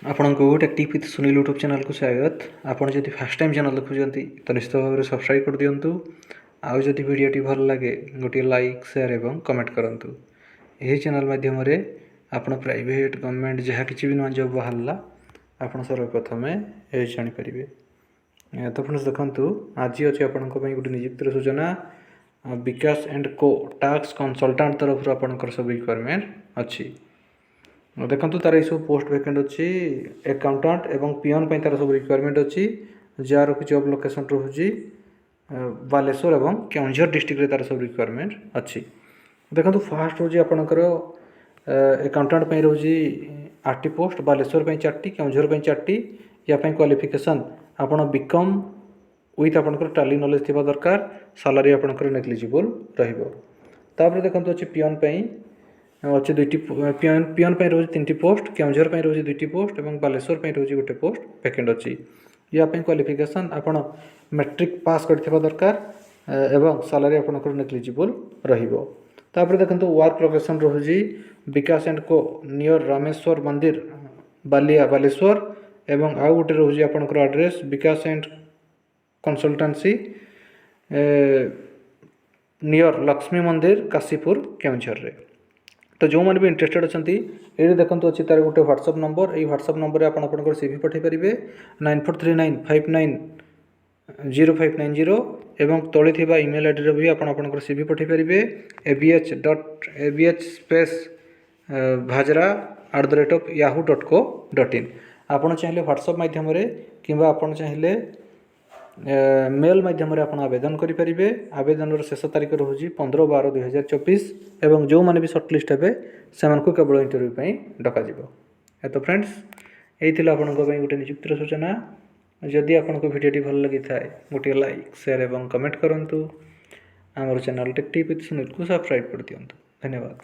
ଆପଣଙ୍କୁ tactic with Sunil YouTube channel को स्वागत। आपड़ जब फास्ट टाइम चैनल देखुं तो निश्चित भाव में सब्सक्राइब कर दिंतु। आउ जदि वीडियोटी भल लगे गोटे लाइक शेयर एवं कमेंट करूँ। यही चैनल माध्यम आप प्राइवेट गवर्नमेंट जहाँ कि भी नुआ जॉब बाहरला आप सर्वप्रथम ये जानीपर। तो फ्रेंड्स देखूँ आज अच्छे आपण गोटे निजुक्तिर सूचना विकास एंड को टैक्स कंसल्टेंट तरफ आपंकर सब रिक्वायरमेंट अच्छी। देखो तार ये सब पोस्ट वैकेंट अच्छी अकाउंटेंट एवं पियन तार सब रिक्वायरमेंट अच्छी जार कि जॉब लोकेशन रोचे बालेश्वर एवं केउंझर डिस्ट्रिक्ट तार सब रिक्वायरमेंट अच्छी। देखो फास्ट रोज आपणकर अकाउंटेंट रोचे 8टी पोस्ट बालेश्वर 4टी केउंझर 4टी या क्वालिफिकेशन आपण बीकॉम विथ आपणकर टैली नॉलेज थिबा दरकार। सैलरी आपणकर नेग्लिजिबल रहिबो। तापर देखो अच्छे पियन अच्छे 2टी पियन रोज 3टी पोस्ट केउंझर रोज 2टी पोस्ट और बालेश्वर रोज गोटे पोस्ट वैकेंट अच्छी। या क्वालिफिकेशन आपण मैट्रिक पास करथिबा दरकार एवं सैलरी आपणकर नेग्लिजिबल रहिबो। तापर देखो वर्क लोकेशन रोजी विकास एंड को नियर रामेश्वर मंदिर बालिया बालेश्वर एवं आउ गोटे रोजी आपणकर address Vikas and consultancy near Lakshmi मंदिर काशीपुर केउंझर रे। तो जो मैंने भी इंटरेस्टेड अच्छा ये देखो अच्छी तार गोटे व्हाट्सअप नंबर ये व्हाट्सअप नंबर आप सीवी पठे पारे 9439590590 एवं तले थी इमेल आईडी भी आप सीवी पठे पारे abh.bhajra@yahoo.co.in। आपड़ चाहिए व्हाट्सअप मध्यम कि चाहिए मेल मध्यम आवेदन करेंगे। आवेदन शेष तारीख रोचे 15/12/2024 एवं जो मैंने भी सर्टलिस्ट हे से केवल इंटरव्यू डक। तो फ्रेंड्स यही गोटे निजुक्तिर सूचना। जदि आपको भिडियोटी भल लगी था गोटे लाइक शेयर एवं कमेंट करूँ। आमर चैनल टेक्टिक विथ सुनील को सब्सक्राइब कर दिंतु। धन्यवाद।